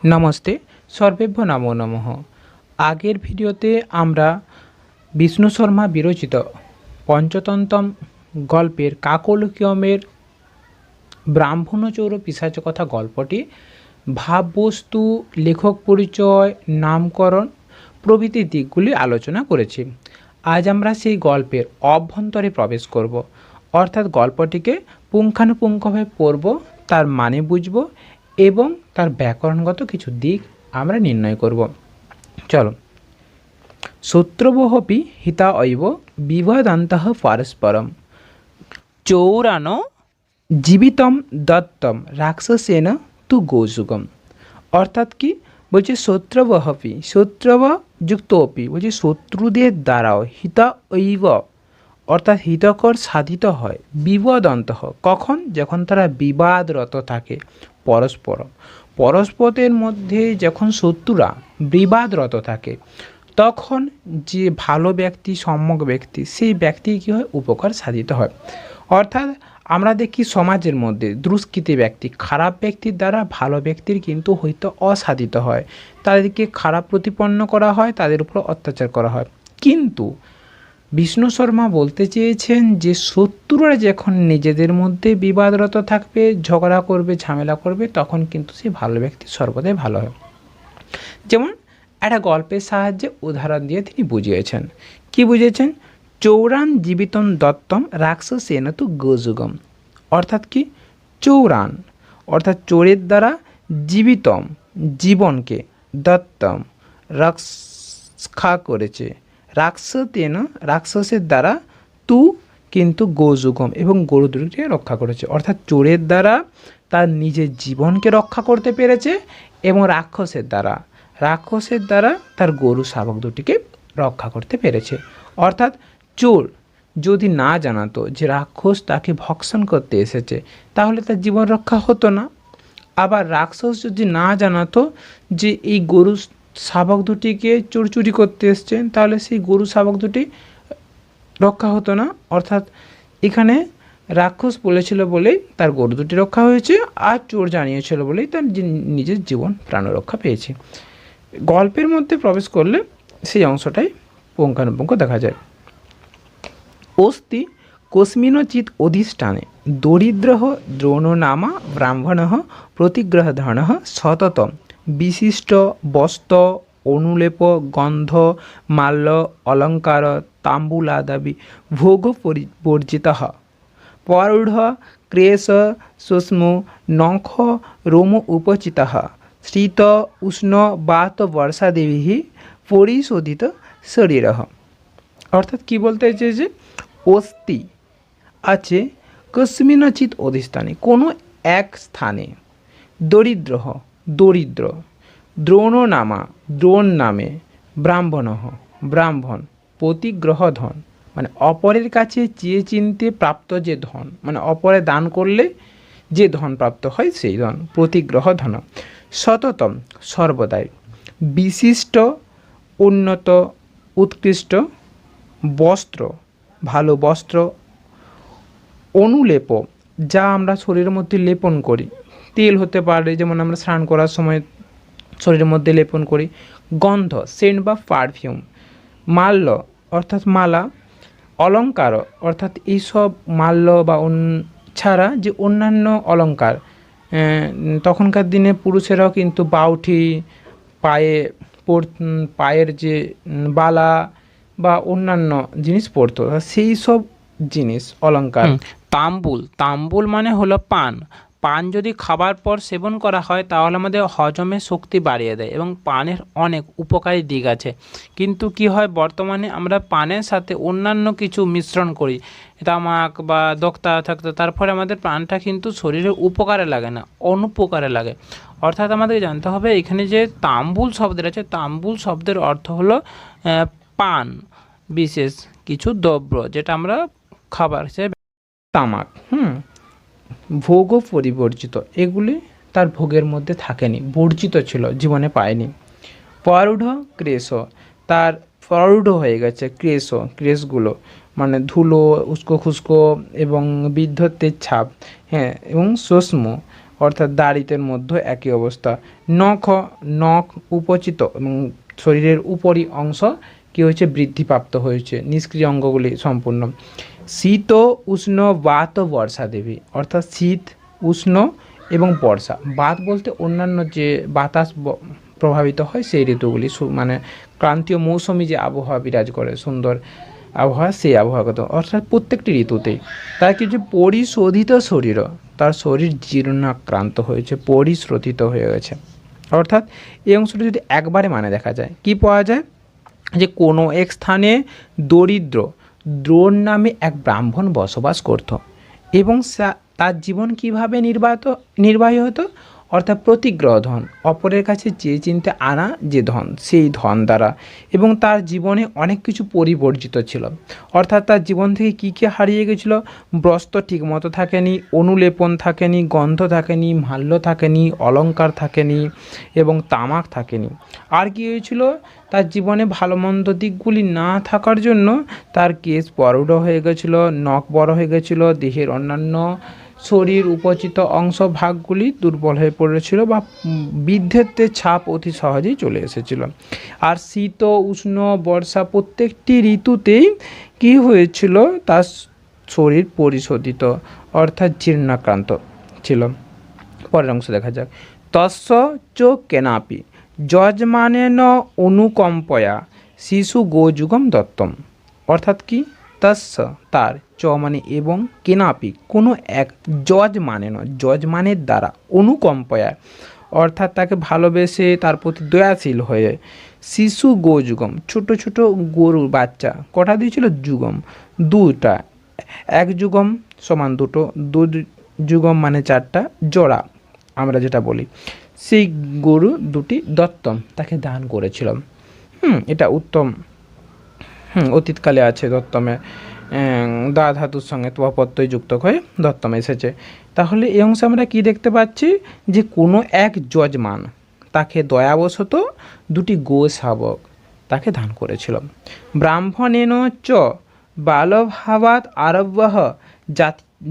নমস্তে, সর্বেভ্য নমো নমঃ। আগের ভিডিওতে আমরা বিষ্ণু শর্মা বিরচিত পঞ্চতন্ত্রম গল্পের কাকলকিয়মের ব্রাহ্মণচৌর পিশাচকথা গল্পটি ভাববস্তু, লেখক পরিচয়, নামকরণ প্রভৃতি দিকগুলি আলোচনা করেছি। আজ আমরা সেই গল্পের অভ্যন্তরে প্রবেশ করব, অর্থাৎ গল্পটিকে পুঙ্খানুপুঙ্খভাবে পড়ব, তার মানে বুঝব এবং তার ব্যাকরণগত কিছু দিক আমরা নির্ণয় করব। চলো। শত্রুবহপি হিতা অইব বিবাদান্তঃ পরস্পরম চৌরানো জীবিতম দত্তম রাক্ষসেন তু গোযুগম। অর্থাৎ কি বলছে? শত্রুবহপি, শত্রুব যুক্ত অপি বলছে শত্রুদের দ্বারাও হিতা ঐব অর্থাৎ হিতকর সাধিত হয়। বিবাদন্তঃ কখন? যখন তারা বিবাদরত থাকে। পরস্পরম পরস্পরের মধ্যে যখন শত্রুরা বিবাদরত থাকে তখন যে ভালো ব্যক্তি, সম্যক ব্যক্তি, সেই ব্যক্তি কী হয়? উপকার সাধিত হয়। অর্থাৎ আমরা দেখি সমাজের মধ্যে দুষ্কৃতী ব্যক্তি, খারাপ ব্যক্তির দ্বারা ভালো ব্যক্তির কিন্তু হয়তো অসাধিত হয়, তাদেরকে খারাপ প্রতিপন্ন করা হয়, তাদের উপর অত্যাচার করা হয়। কিন্তু বিষ্ণু শর্মা বলতে চেয়েছেন যে শত্রুরা যখন নিজেদের মধ্যে বিবাদরত থাকবে, ঝগড়া করবে, ঝামেলা করবে, তখন কিন্তু সেই ভালো ব্যক্তি সর্বদাই ভালো হয়। যেমন একটা গল্পের সাহায্যে উদাহরণ দিয়ে তিনি বুঝিয়েছেন। কি বুঝিয়েছেন? চৌরান জীবিতম দত্তম রাক্ষসেন তু গোযুগম। অর্থাৎ কি? চৌরান অর্থাৎ চোরের দ্বারা জীবিতম জীবনকে, দত্তম রক্ষা করেছে, রাক্ষসেন রাক্ষসের দ্বারা তু কিন্তু গোযুগম এবং গরু দুটিকে রক্ষা করেছে। অর্থাৎ চোরের দ্বারা তার নিজের জীবনকে রক্ষা করতে পেরেছে এবং রাক্ষসের দ্বারা তার গরু শাবক দুটিকে রক্ষা করতে পেরেছে। অর্থাৎ চোর যদি না জানাতো যে রাক্ষস তাকে ভক্ষণ করতে এসেছে, তাহলে তার জীবন রক্ষা হতো না। আবার রাক্ষস যদি না জানাতো যে এই গরু শাবক দুটিকে চুরি করতে এসছেন, তাহলে সেই গরু শাবক দুটি রক্ষা হতো না। অর্থাৎ এখানে রাক্ষস বলেছিল বলেই তার গরু দুটি রক্ষা হয়েছে, আর চোর জানিয়েছিল বলেই তার নিজের জীবন প্রাণ রক্ষা পেয়েছে। গল্পের মধ্যে প্রবেশ করলে সেই অংশটাই পুঙ্খানুপুঙ্খ দেখা যায়। অস্তি কস্মিনচিৎ অধিষ্ঠানে দরিদ্র দ্রোণনামা ব্রাহ্মণ প্রতিগ্রহধন সততম বিশিষ্ট বস্ত্র অনুলেপ গন্ধ মাল্য অলঙ্কার তাম্বুলাদাবি ভোগ বর্জিত পরূঢ় ক্রেশ সুষ্ম নখ রোম উপচিত শীত উষ্ণ বাত বর্ষাদেবী পরিশোধিত শরীর। অর্থাৎ কি বলতে চেয়েছে? অস্তি আছে কস্মিনচিৎ অধিষ্ঠানে, কোনো এক স্থানে, দরিদ্র দ্রোণনামা দ্রোণ নামে, ব্রাহ্মণ প্রতিগ্রহ ধন মানে অপরের কাছে চেয়ে চিনতে প্রাপ্ত যে ধন, মানে অপরে দান করলে যে ধন প্রাপ্ত হয় সেই ধন, প্রতিগ্রহ ধন। সততম সর্বদাই, বিশিষ্ট উন্নত উৎকৃষ্ট বস্ত্র ভালো বস্ত্র, অনুলেপ যা আমরা শরীরের মধ্যে লেপন করি, তেল হতে পারে, যেমন আমরা স্নান করার সময় শরীরের মধ্যে লেপন করি, গন্ধ সেন্ট বা পারফিউম, মাল্য অর্থাৎ মালা, অলঙ্কার অর্থাৎ এইসব মাল্য বা ছাড়া যে অন্যান্য অলঙ্কার, তখনকার দিনে পুরুষেরাও কিন্তু বাউঠি, পায়ের যে বালা বা অন্যান্য জিনিস পরতো, সেই সব জিনিস অলঙ্কার। তাম্বুল মানে হলো পান। পান যদি খাবার পর সেবন করা হয় তাহলে আমাদের হজমের শক্তি বাড়িয়ে দেয় এবং পানের অনেক উপকারী দিক আছে। কিন্তু কি হয়, বর্তমানে আমরা পানের সাথে অন্যান্য কিছু মিশ্রণ করি, তামাক বা দোক্তা থাকতে, তারপরে আমাদের পানটা কিন্তু শরীরের উপকারে লাগে না, অনুপকারে লাগে। অর্থাৎ আমাদের জানতে হবে এখানে যে তাম্বুল শব্দের আছে, তাম্বুল শব্দের অর্থ হলো পান, বিশেষ কিছু দ্রব্য যেটা আমরা খাবার হিসেবে, তামাক, ভোগ পরিবর্জিত, এগুলি তার ভোগের মধ্যে থাকেনি, বর্জিত ছিল, জীবনে পায়নি। পরূঢ় ক্রেশ, তার প্ররূঢ় হয়ে গেছে ক্রেশগুলো মানে ধুলো, উস্কো খুস্কো এবং বৃদ্ধত্বের ছাপ, এবং সুষ্ম অর্থাৎ দাড়িতের মধ্যে একই অবস্থা। নখ, নখ উপচিত এবং শরীরের উপরি অংশ কী হয়েছে, বৃদ্ধিপ্রাপ্ত হয়েছে, নিষ্ক্রিয় অঙ্গগুলি সম্পূর্ণ। শীত, উষ্ণ, বাত, বর্ষা দেবী, অর্থাৎ শীত, উষ্ণ এবং বর্ষা। বাত বলতে অন্যান্য যে বাতাস প্রভাবিত হয় সেই ঋতুগুলি, মানে ক্রান্তীয় মৌসুমি যে আবহাওয়া বিরাজ করে, সুন্দর আবহাওয়া, সেই আবহাওয়াগত, অর্থাৎ প্রত্যেকটি ঋতুতেই। তার কিছু পরিশোধিত শরীর, তার শরীর জীর্ণাক্রান্ত হয়েছে, পরিশ্রোধিত হয়ে গেছে। অর্থাৎ এই অংশটি যদি একবারে মানে দেখা যায়, কি পাওয়া যায়, যে কোনো এক স্থানে দরিদ্র দ্রোণ নামে এক ব্রাহ্মণ বসবাস করত এবং তার জীবন কীভাবে নির্বাহী হতো, অর্থাৎ প্রতিগ্রহ ধন, অপরের কাছে চেয়ে চিনতে আনা যে ধন, সেই ধন দ্বারা, এবং তার জীবনে অনেক কিছু পরিবর্জিত ছিল। অর্থাৎ তার জীবন থেকে কী কী হারিয়ে গেছিলো, বস্ত্র ঠিকমতো থাকেনি, অনুলেপন থাকেনি, গন্ধ থাকেনি, মাল্য থাকেনি, অলংকার থাকেনি এবং তামাক থাকেনি। আর কী হয়েছিল, তার জীবনে ভালো মন্দ দিকগুলি না থাকার জন্য তার কেশ বড় হয়ে গেছিলো, নখ বড় হয়ে গেছিলো, দেহের অন্যান্য শরীর উপচিত অংশ ভাগগুলি দুর্বল হয়ে পড়েছিল বা বৃদ্ধত্বের ছাপ অতি সহজেই চলে এসেছিল। আর শীত, উষ্ণ, বর্ষা প্রত্যেকটি ঋতুতেই কী হয়েছিল, তার শরীর পরিশোধিত অর্থাৎ জীর্ণাক্রান্ত ছিল। পরের অংশ দেখা যাক। তস্য চ কেনাপি যজমানেন অনুকম্পয়া শিশু গোযুগম দত্তম। অর্থাৎ কি, তস্য তার, চ মানে এবং, কেনাপি কোনো এক, যজমানের দ্বারা, অনুকম্পয়া অর্থাৎ তাকে ভালোবেসে তার প্রতি দয়াশীল হয়ে, শিশু গোযুগম ছোট ছোট গরুর বাচ্চা, কটা দিয়েছিল, যুগম দুটা, এক যুগম সমান দুটো, দু যুগম মানে চারটা, জোড়া আমরা যেটা বলি, সেই গরু দুটি দত্তম তাকে দান করেছিল। এটা উত্তম, অতীতকালে আছে দত্তমে, দা ধাতুর সঙ্গে প্রত্যয় যুক্ত হয়ে দত্তম এসেছে। তাহলে এই অংশে আমরা কি দেখতে পাচ্ছি, যে কোনো এক যজমান তাকে দয়াবশত দুটি গো শাবক তাকে দান করেছিল। ব্রাহ্মণেন চ বালভাবাৎ আরব্য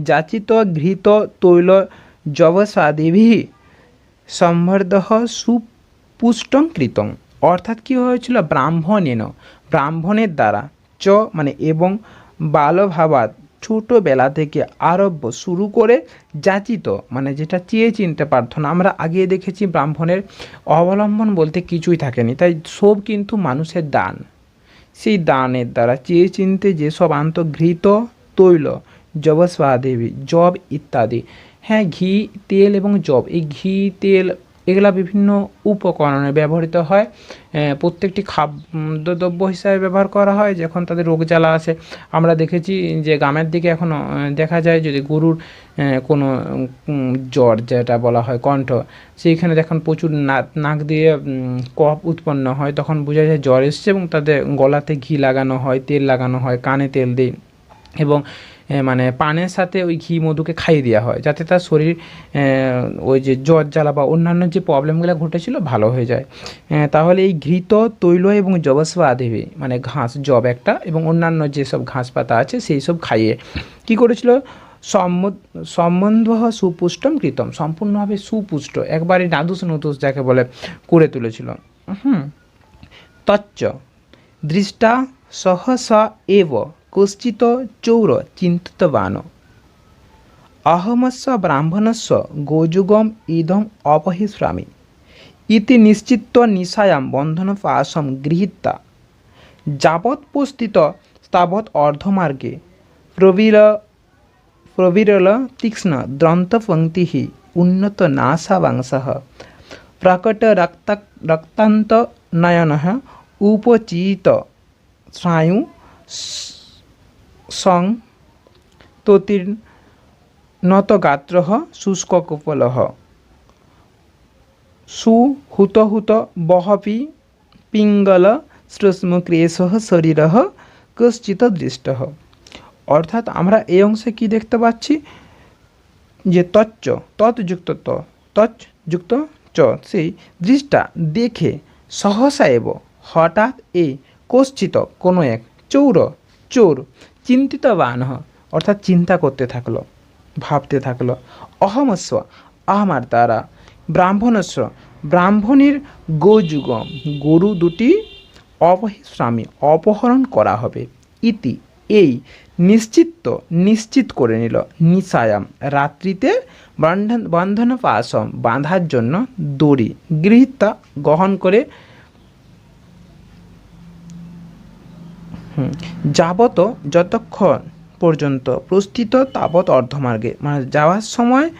যাচিত ঘৃত তৈল যবসাদিভিঃ সম্বর্ধ সুপুষ্টং কৃতং। অর্থাৎ কী হয়েছিল, ব্রাহ্মণের দ্বারা, চ মানে এবং, বালভাবাৎ ছোটোবেলা থেকে, আরব্য শুরু করে, যাচিত মানে যেটা চেয়ে চিনতে প্রার্থনা। আমরা আগে দেখেছি ব্রাহ্মণের অবলম্বন বলতে কিছুই থাকেনি, তাই সব কিন্তু মানুষের দান। সেই দানের দ্বারা চেয়ে চিনতে যেসব আন্ত, ঘৃত, তৈল, যবস্বাদেবী জব ইত্যাদি, হ্যাঁ ঘি, তেল এবং জব, এই ঘি, তেল এগুলা বিভিন্ন উপকরণে ব্যবহৃত হয়, প্রত্যেকটি খাদ্যদ্রব্য হিসাবে ব্যবহার করা হয় যখন তাদের রোগ জ্বালা আসে। আমরা দেখেছি যে গ্রামের দিকে এখনও দেখা যায়, যদি গরুর কোনো জ্বর যেটা বলা হয় কণ্ঠ, সেইখানে যখন প্রচুর নাক দিয়ে কফ উৎপন্ন হয়, তখন বোঝা যায় জ্বর এসছে, এবং তাদের গলাতে ঘি লাগানো হয়, তেল লাগানো হয়, কানে তেল দিই, এবং মানে পানের সাথে ওই ঘি মধুকে খাইয়ে দেওয়া হয়, যাতে তার শরীর ওই যে জ্বর জ্বালা বা অন্যান্য যে প্রবলেমগুলো ঘটেছিল ভালো হয়ে যায়। তাহলে এই ঘৃত, তৈল এবং যবস্বা দেবী মানে ঘাস, জব একটা, এবং অন্যান্য যেসব ঘাস পাতা আছে সেই সব খাইয়ে কী করেছিল, সম্বন্ধ সুপুষ্টম কৃতম, সম্পূর্ণভাবে সুপুষ্ট, একবারে নাদুস নতুস যাকে বলে করে তুলেছিল। তচ্চ দৃষ্টা সহসা এব কশ্চিত চৌর চিন্তিতবান অহমস্য ব্রাহ্মণস্য গোযুগম ইদম অপহিস্রামি ইতি নিশ্চিত্য নিশায়াম বন্ধনপাশম গৃহীতা যাবৎপস্থিত তাবৎ অর্ধমার্গে প্রবিরল তীক্ষ্ণ দন্তপঙ্ক্তিঃ উন্নত নাসাবাংশः প্রকট রক্তান্ত নয়নः উপচিত স্নায়ু সং তোতীর্ণত গাত্রः শুষ্ককপলः সুহুতহুত বহপি পিঙ্গল শ্লেষ্মক্লেশः শরীরः কশ্চিৎ দৃষ্টः। অর্থাৎ আমরা এই অংশে কি দেখতে পাচ্ছি, যে তচ্চ, তৎযুক্ত ত, তচ্ যুক্ত চ, সেই দৃষ্টা দেখে, সহসা এব হঠাৎ, এই কশ্চিত কোনো এক, চোর চিন্তিতবান অর্থাৎ চিন্তা করতে থাকলো, ভাবতে থাকলো, অহমস্ব আমার দ্বারা ব্রাহ্মণস্য ব্রাহ্মণের গোযুগম গরু দুটি অপহিস্বামী অপহরণ করা হবে ইতি এই নিশ্চিত করে নিল নিশায়াম রাত্রিতে বন্ধন পাশম বাঁধার জন্য দড়ি গৃহীতা গ্রহণ করে যাবত যতক্ষণ পর্যন্ত প্রস্থিত তাবৎ অর্ধমার্গে মানে যাওয়ার সময়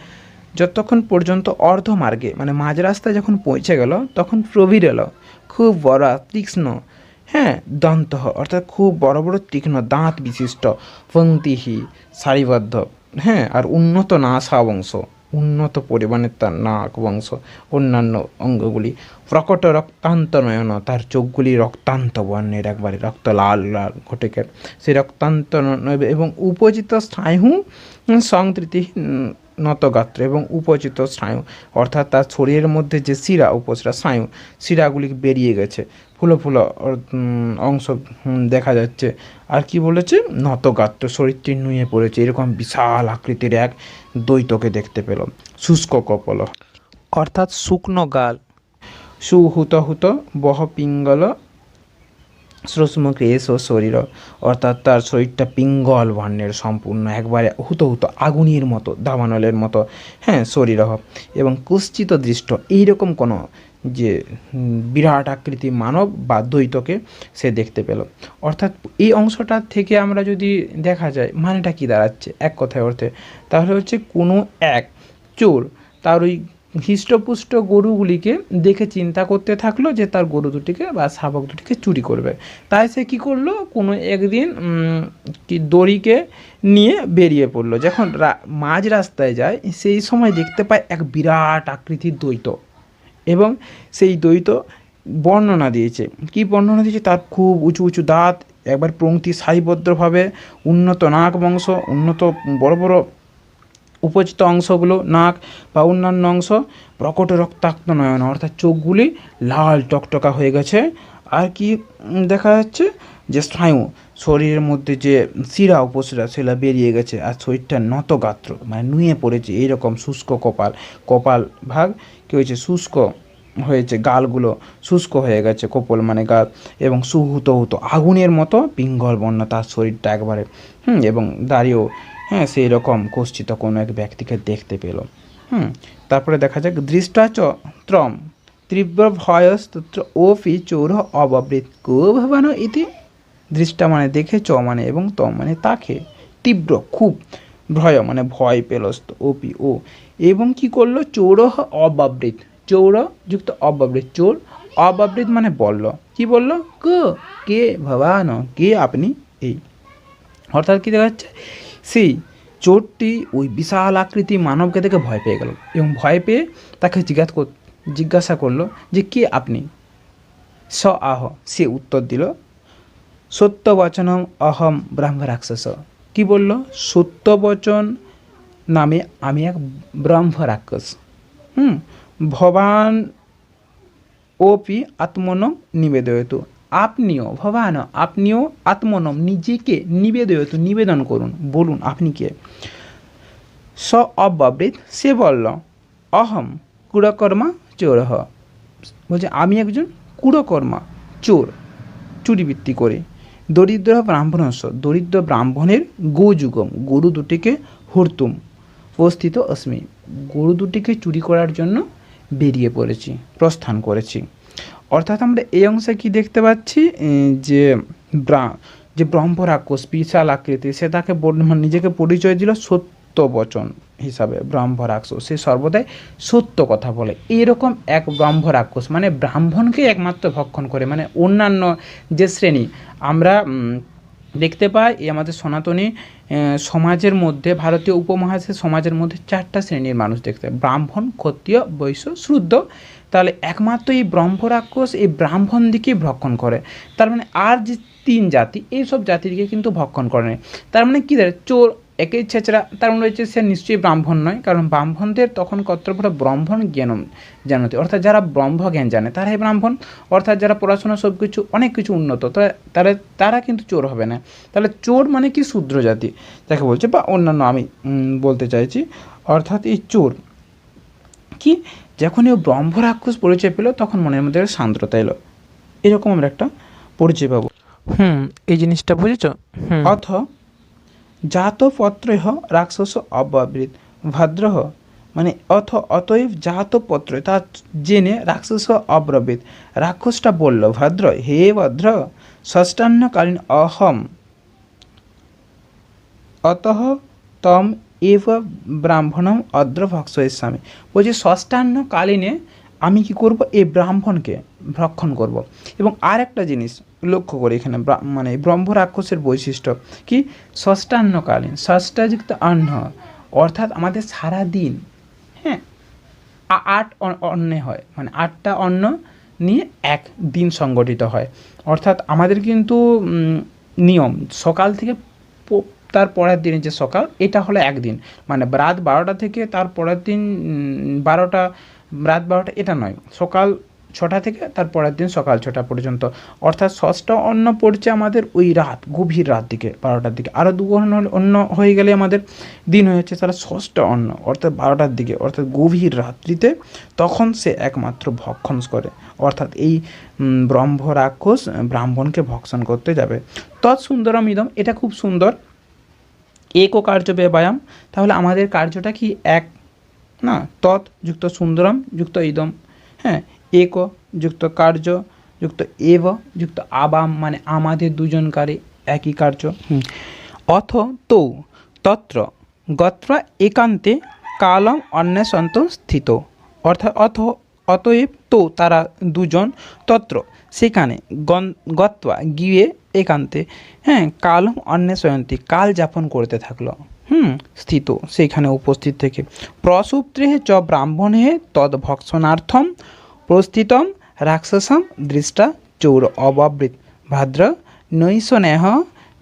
যতক্ষণ পর্যন্ত অর্ধমার্গে মানে মাঝ রাস্তায় যখন পৌঁছে গেল তখন প্রবীর এলো খুব বড় তীক্ষ্ণ হ্যাঁ দন্ত অর্থাৎ খুব বড় বড় তীক্ষ্ণ দাঁত বিশিষ্ট পঙ্ক্তিহি সারিবদ্ধ হ্যাঁ আর উন্নত নাসা বংশ উন্নত পরিমাণের তার নাক বংশ অন্যান্য অঙ্গগুলি প্রকট রক্তান্ত নয়ন তার চোখগুলি রক্তান্ত বর্ণের একবারে রক্ত লাল লাল ঘটেকের সেই রক্তান্ত এবং উপজিত স্নায়ু সংতৃতি নতগাত্র এবং উপচিত স্নায়ু অর্থাৎ তার শরীরের মধ্যে যে শিরা উপশিরা স্নায়ু শিরাগুলি বেরিয়ে গেছে ফুলো ফুলো অংশ দেখা যাচ্ছে আর কি বলেছে নতগাত্র শরীরটি নুয়ে পড়েছে এরকম বিশাল আকৃতির এক দ্বৈতকে দেখতে পেল শুষ্ক কপল অর্থাৎ শুকনো গাল সুহুত বহ পিঙ্গল শ্রুষ্ম ক্রেশ ও শরীর অর্থাৎ তার শরীরটা পিঙ্গল বর্ণের সম্পূর্ণ একবারে হুত আগুনের মতো দাবানলের মতো হ্যাঁ শরীর এবং কুশ্চিত দৃষ্ট এইরকম কোনো যে বিরাট আকৃতি মানব বা দ্বৈতকে সে দেখতে পেল অর্থাৎ এই অংশটা থেকে আমরা যদি দেখা যায় মানেটা কি দাঁড়াচ্ছে এক কথায় অর্থে তাহলে হচ্ছে কোনো এক চোর তার ওই হৃষ্টপুষ্ট গরুগুলিকে দেখে চিন্তা করতে থাকলো যে তার গরু দুটিকে বা শাবক দুটিকে চুরি করবে তাই সে কী করলো কোনো একদিন কি দড়িকে নিয়ে বেরিয়ে পড়লো যখন মাঝ রাস্তায় যায় সেই সময় দেখতে পায় এক বিরাট আকৃতির দ্বৈত এবং সেই দ্বৈত বর্ণনা দিয়েছে কি বর্ণনা দিয়েছে তার খুব উঁচু উঁচু দাঁত একবার পংক্তি সারিবদ্ধভাবে উন্নত নাক বংশ উন্নত বড় বড় উপচিত অংশগুলো নাক বা অন্যান্য অংশ প্রকট রক্তাক্ত নয়ন অর্থাৎ চোখগুলি লাল টকটকা হয়ে গেছে আর কি দেখা যাচ্ছে যে স্নায়ু শরীরের মধ্যে যে শিরা উপশিরা সেটা বেরিয়ে গেছে আর শরীরটা নত গাত্র মানে নুয়ে পড়েছে এইরকম শুষ্ক কপাল ভাগ কী হয়েছে শুষ্ক হয়েছে গালগুলো শুষ্ক হয়ে গেছে কপল মানে গাল এবং সুহুত আগুনের মতো পিঙ্গল বর্ণ তার শরীরটা একবারে এবং দাঁড়িয়েও হ্যাঁ সেই রকম কোষ্ঠিত কোনো এক ব্যক্তিকে দেখতে পেল তারপরে দেখা যাক দৃষ্টাচ ত্রম তীব্র ভয়স্তত্র ওপি চৌর অববৃত কো ভবানো ইতি দৃষ্টা মানে দেখে চ মানে এবং ত মানে তাকে তীব্র খুব ভয় মানে ভয় পেলস্ত ওপি ও এবং কি করলো চৌর অববৃত চৌর যুক্ত অববৃত চোর অববৃত মানে বলল কি বলল কে ভবান কে আপনি এই অর্থাৎ কী দেখা যাচ্ছে সেই চোরটি ওই বিশাল আকৃতি মানবকে দেখে ভয় পেয়ে গেল এবং ভয় পেয়ে তাকে জিজ্ঞাসা করলো যে কে আপনি স আহ সে উত্তর দিল সত্যবচনম অহম ব্রহ্ম রাক্ষস কি বলল সত্যবচন নামে আমি এক ব্রহ্ম রাক্ষস ভবান ওপি আত্মনম নিবেদয়তু আপনিও ভবান আপনিও আত্মনম নিজেকে নিবেদন করুন বলুন আপনি কে স অব্যবৃত সে বলল অহম কুড়কর্মা চোর বলছে আমি একজন কুড়কর্মা চোর চুরিবৃত্তি করে দরিদ্র ব্রাহ্মণস্য দরিদ্র ব্রাহ্মণের গোযুগম গরু দুটিকে হর্তুম উপস্থিত অস্মি গরু দুটিকে চুরি করার জন্য বেরিয়ে পড়েছি প্রস্থান করেছি অর্থাৎ আমরা এই অংশে কি দেখতে পাচ্ছি যে ব্রহ্ম রাক্ষস বিশাল আকৃতি সে তাকে নিজেকে পরিচয় দিল সত্যবচন হিসাবে ব্রহ্ম রাক্ষস সে সর্বদাই সত্য কথা বলে এইরকম এক ব্রহ্ম রাক্ষস মানে ব্রাহ্মণকে একমাত্র ভক্ষণ করে মানে অন্যান্য যে শ্রেণী আমরা দেখতে পাই এই আমাদের সনাতনী সমাজের মধ্যে ভারতীয় উপমহাদেশের সমাজের মধ্যে 4টা শ্রেণীর মানুষ দেখতে পাই ব্রাহ্মণ ক্ষত্রিয় বৈশ্য শূদ্র তাহলে একমাত্র এই ব্রহ্ম রাক্ষস এই ব্রাহ্মণ দিকেই ভক্ষণ করে তার মানে আর যে 3 জাতি এইসব জাতিকে কিন্তু ভক্ষণ করে না তার মানে কী দাঁড়ায় চোর একেই ছেঁচড়া তার মানে হচ্ছে সে নিশ্চয়ই ব্রাহ্মণ নয় কারণ ব্রাহ্মণদের তখন কর্তব্যটা ব্রাহ্মণ জ্ঞান জানতে অর্থাৎ যারা ব্রহ্ম জ্ঞান জানে তারাই ব্রাহ্মণ অর্থাৎ যারা পড়াশোনা সব কিছু অনেক কিছু উন্নত তারা কিন্তু চোর হবে না তাহলে চোর মানে কি শূদ্র জাতি যাকে বলছে বা অন্যান্য আমি বলতে চাইছি অর্থাৎ এই চোর কি যখন ও ব্রহ্ম রাক্ষস পরিচয় পেল তখন মনের মধ্যে একটা শান্ততা এলো, এরকম আমরা একটা পরিচয় পাবো। এই জিনিসটা বুঝেছ? অথ জাতপত্রহ রাক্ষস অব্যবৃত ভদ্রহ, মানে অতএব জাতপত্র তা জেনে রাক্ষস অব্রবৃত, রাক্ষসটা বলল ভদ্র, হে ভদ্র, ষষ্ঠান্নকালীন অহম অতঃ তম এব ব্রাহ্মণম অদ্র ভক্ষয়িষ্যামি। বলছে ষষ্ঠান্নকালীনে আমি কি করব, এই ব্রাহ্মণকে ভক্ষণ করব। এবং আর একটা জিনিস লক্ষ্য করি এখানে, মানে ব্রহ্ম রাক্ষসের বৈশিষ্ট্য কি, ষষ্ঠান্নকালীন, ষষ্ঠাযুক্ত অন্ন, অর্থাৎ আমাদের সারা দিন, হ্যাঁ, আট অন্নে হয়, মানে 8টা অন্ন নিয়ে এক দিন সংগঠিত হয়। অর্থাৎ আমাদের কিন্তু নিয়ম সকাল থেকে তার পরের দিনের যে সকাল, এটা হলো একদিন, মানে রাত 12টা থেকে তার পরের দিন 12টা, রাত 12টা এটা নয়, সকাল 6টা থেকে তার পরের দিন সকাল 6টা পর্যন্ত। অর্থাৎ ষষ্ঠ অন্ন পড়ছে আমাদের ওই রাত, গভীর রাত দিকে 12টার দিকে, আরও 2 অন্ন হয়ে গেলে আমাদের দিন হয়ে যাচ্ছে তারা ষষ্ঠ অন্ন, অর্থাৎ 12টার দিকে, অর্থাৎ গভীর রাত্রিতে, তখন সে একমাত্র ভক্ষণ করে। অর্থাৎ এই ব্রহ্ম রাক্ষস ব্রাহ্মণকে ভক্ষণ করতে যাবে। তৎসুন্দরম ইদম, এটা খুব সুন্দর। একো কার্য ব্যায়াম, তাহলে আমাদের কার্যটা কি এক না, তৎ যুক্ত সুন্দরম যুক্ত ইদম, হ্যাঁ, এক যুক্ত কার্য যুক্ত এব যুক্ত আবাম, মানে আমাদের দুজনকারী একই কার্য। অথ তো তত্র গত্রা একান্তে কালম অন্বেষন্ত স্থিত, অর্থাৎ অতএব তো তারা দুজন তত্র সেখানে গত্বা গিয়ে একান্তে, হ্যাঁ, কালম অন্বেষয়ন্তী কাল যাপন করতে থাকলো, স্থিত সেখানে উপস্থিত থেকে, প্রসুপ্তে চ ব্রাহ্মণে তদ ভক্ষণার্থম প্রস্থিতম রাক্ষসম দৃষ্টা চৌর অববৃত ভাদ্র নৈশনেহ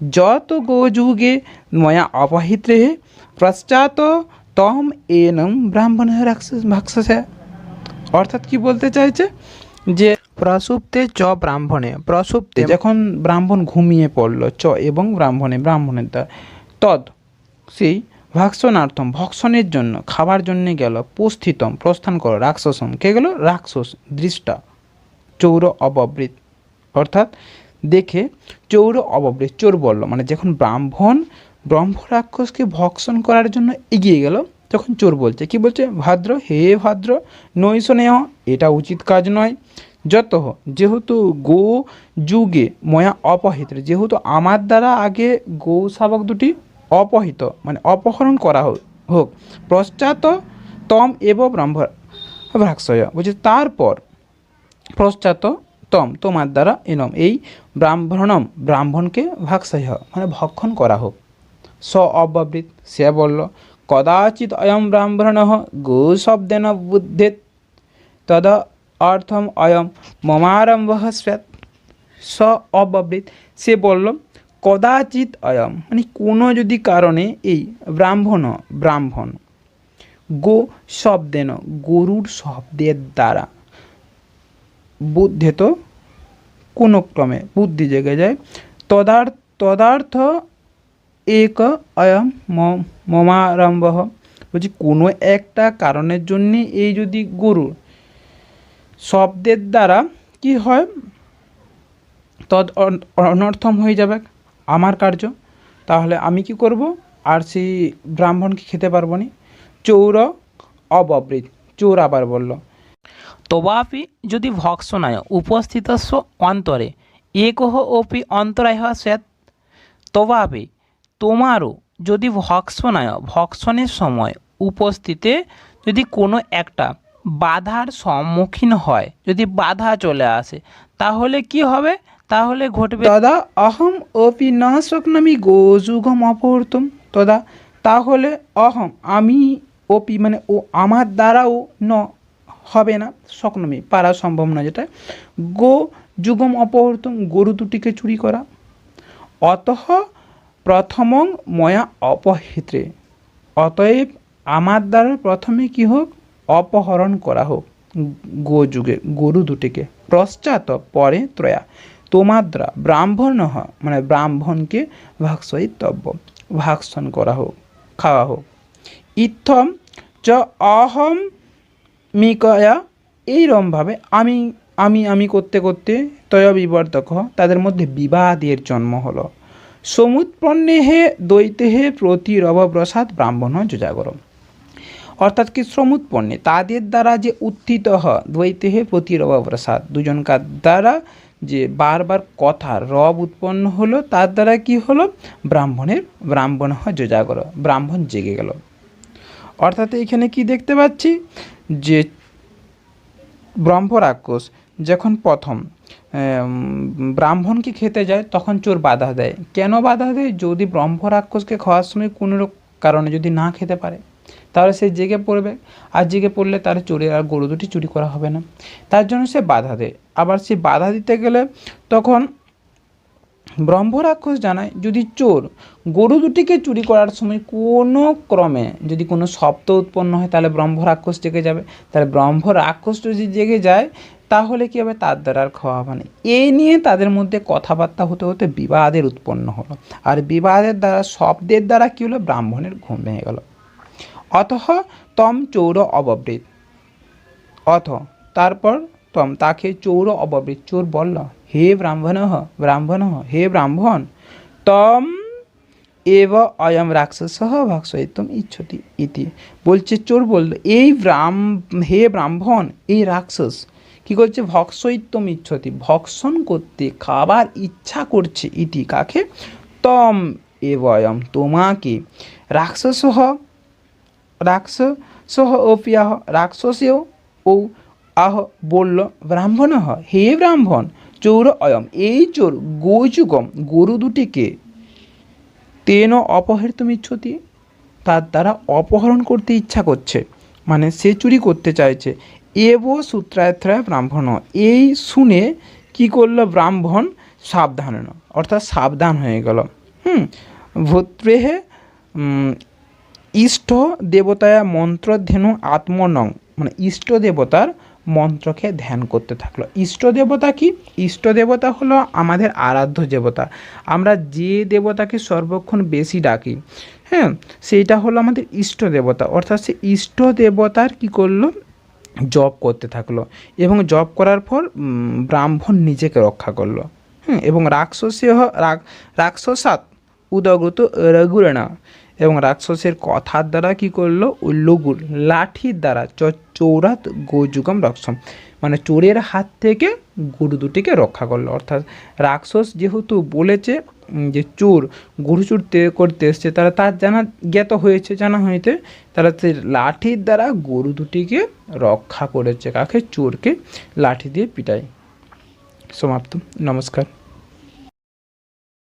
যত গোযুগে ময়া অপহিত্রে পশ্চাৎ তম এনম ব্রাহ্মণ রাক্ষস ভক্ষসে। অর্থাৎ কি বলতে চাইছে যে প্রসুপ্তে চ ব্রাহ্মণে, প্রসুপ্তে যখন ব্রাহ্মণ ঘুমিয়ে পড়ল, চ এবং ব্রাহ্মণের দ্বার, তদ সেই ভক্ষণার্থম ভক্ষণের জন্য খাবার জন্য গেল, প্রস্থিতম প্রস্থান করো, রাক্ষসম কে গেল, রাক্ষস, দৃষ্টা চৌর অববৃত, অর্থাৎ দেখে চৌর অববৃত, চোর বলল, মানে যখন ব্রহ্ম রাক্ষসকে ভক্ষণ করার জন্য এগিয়ে গেল তখন চোর বলছে, কি বলছে, ভাদ্র, হে ভাদ্র, নৈশনেহ, এটা উচিত কাজ নয়, যত যেহেতু গো যুগে ময়া অপহিত, যেহেতু আমার দ্বারা আগে গৌ শাবক দুটি অপহিত, মানে অপহরণ করা হোক, পশ্চাৎ তম এব ব্রহ্ম ভ্রাক্ষয়, বলছে তারপর পশ্চাৎ তম তোমার দ্বারা এনম এই ব্রাহ্মণকে ভাক্ষয়, মানে ভক্ষণ করা হোক। স অব্যবৃত, সে বলল, কদাচিৎ অয়ম ব্রাহ্মণ গো শব্দেন বুদ্ধেত তদ অর্থম অয়ম মমারম্ভ স্যাৎ। স অব্যবৃত, সে বলল, কদাচিৎ অয়ম, মানে কোনো যদি কারণে এই ব্রাহ্মণ গো শব্দেন গরুর শব্দের দ্বারা, বুদ্ধেত কোনো ক্রমে বুদ্ধি জেগে যায়, তদার্থ এক অয়ম মমারম্ভ, বলছি কোনো একটা কারণের জন্যে এই যদি গরুর শব্দের দ্বারা কি হয়, তদ অনর্থম হয়ে যাবে আমার কার্য, তাহলে আমি কি করব, আর সেই ব্রাহ্মণকে খেতে পারবো না। চৌর অববৃত, চোর আবার বলল, তবাপি যদি ভক্ষণায় উপস্থিতস্য অন্তরে একহ অপি অন্তরায় স্যাৎ, তবাপি তোমারও যদি ভক্ষণের সময় উপস্থিতে যদি কোনো একটা বাধার সম্মুখীন হয়, যদি বাধা চলে আসে, তাহলে কি হবে, তাহলে ঘটবে, তদা অহম অপি ন শক্নমি গোযুগম অপহর্তুম, তদা তাহলে অহম আমি, অপি মানে ও আমার দ্বারাও, ন হবে না, শক্নমি পারা সম্ভব না, যেটা গো যুগম অপহর্তুম গরু দুটিকে চুরি করা, অতঃ প্রথমং ময়া অপহৃত্রে, অতএব আমার দ্বারা প্রথমে কি হোক, অপহরণ করা হোক গোযুগে গরু দুটিকে, পশ্চাৎ পরে ত্রয়া তোমার দ্বারা ব্রাহ্মণ মানে ব্রাহ্মণকে ভক্ষয়িতব্য ভক্ষণ করা হোক, খাওয়া হোক। ইত্থম চ অহম মিকয়া এইরমভাবে আমি আমি করতে করতে তয় বিবর্তক তাদের মধ্যে বিবাদের জন্ম হলো। সমুৎপন্নে হে দ্বৈতে হে প্রতিরবপ্রসাদ ব্রাহ্মণ যোজাগর। অর্থাৎ কি সমুৎপন্নে তাদের দ্বারা যে উত্থিত দ্বৈতে হে প্রতিরবপ্রসাদ দুজনকার দ্বারা যে বারবার কথা রব উৎপন্ন হলো, তার দ্বারা কি হলো ব্রাহ্মণ যোজাগর, ব্রাহ্মণ জেগে গেল। অর্থাৎ এখানে কি দেখতে পাচ্ছি যে ব্রহ্ম রাক্ষস যখন প্রথম ব্রাহ্মণকে খেতে যায় তখন চোর বাধা দেয়। কেন বাধা দেয়? যদি ব্রহ্ম রাক্ষসকে খাওয়ার সময় কোনো কারণে যদি না খেতে পারে তাহলে সে জেগে পড়বে, আর জেগে পড়লে তার চোরের আর গরু দুটি চুরি করা হবে না, তার জন্য সে বাধা দেয়। আবার সে বাধা দিতে গেলে তখন ব্রহ্ম রাক্ষস জানায় যদি চোর গরু দুটিকে চুরি করার সময় কোনো ক্রমে যদি কোনো শব্দ উৎপন্ন হয় তাহলে ব্রহ্ম রাক্ষস জেগে যাবে, তাহলে ব্রহ্ম রাক্ষস যদি জেগে যায় তাহলে কী হবে, তার দ্বারা আর খাওয়া হবে না। এই নিয়ে তাদের মধ্যে কথাবার্তা হতে হতে বিবাদের উৎপন্ন হলো, আর বিবাদের দ্বারা শব্দের দ্বারা কী হলো, ব্রাহ্মণের ঘুম ভেঙে গেল। অতঃ তম চৌর অববৃত, অথ তারপর তম তাকে চৌর অববৃত, চোর বলল হে ব্রাহ্মণ হে ব্রাহ্মণ, তম এব অয়ম রাক্ষস ভক্ষয়িতুম ইচ্ছতি ইতি। বলছে চোর বলল হে ব্রাহ্মণ, এই রাক্ষস কী করছে, ভক্ষয়িতুম ইচ্ছতি, ভক্ষণ করতে খাবার ইচ্ছা করছে, ইতি কাকে, তম এব অয়ম তোমাকে, রাক্ষস অপিয়াহ রাক্ষসেও ও আহ বলল ব্রাহ্মণ হে ব্রাহ্মণ, চৌর অয়ম এই চোর, গোযুগম গরু দুটিকে, তেন অপহৃতুম ইচ্ছতি তার দ্বারা অপহরণ করতে ইচ্ছা করছে, মানে সে চুরি করতে চাইছে। এব সূত্রায়ত্রয় ব্রাহ্মণ, এই শুনে কি করলো ব্রাহ্মণ, সাবধান, অর্থাৎ সাবধান হয়ে গেল। ভূত্রেহে ইষ্ট দেবতায় মন্ত্রধ্যেনু আত্মনং, মানে ইষ্ট দেবতার মন্ত্রকে ধ্যান করতে থাকলো। ইষ্ট দেবতা কি? ইষ্ট দেবতা হলো আমাদের আরাধ্য দেবতা, আমরা যে দেবতাকে সর্বক্ষণ বেশি ডাকি, হ্যাঁ, সেইটা হলো আমাদের ইষ্ট দেবতা। অর্থাৎ সে ইষ্ট দেবতার কি করলো, জপ করতে থাকলো, এবং জপ করার পর ব্রাহ্মণ নিজেকে রক্ষা করলো। এবং রাক্ষসাৎ উদগত রঘুরেণা, এবং রাক্ষসের কথার দ্বারা কি করলো, ওই লঘুর লাঠির দ্বারা চৌরাত গোযুগম রক্ষম, মানে চোরের হাত থেকে গরু দুটিকে রক্ষা করলো। অর্থাৎ রাক্ষস যেহেতু বলেছে যে চোর গরু চুর করতে এসছে, তারা তার জ্ঞাত হয়েছে, জানা হইতে তারা সেই লাঠির দ্বারা গরু দুটিকে রক্ষা করেছে, কাকে, চোরকে লাঠি দিয়ে পিটাই। সমাপ্ত। নমস্কার।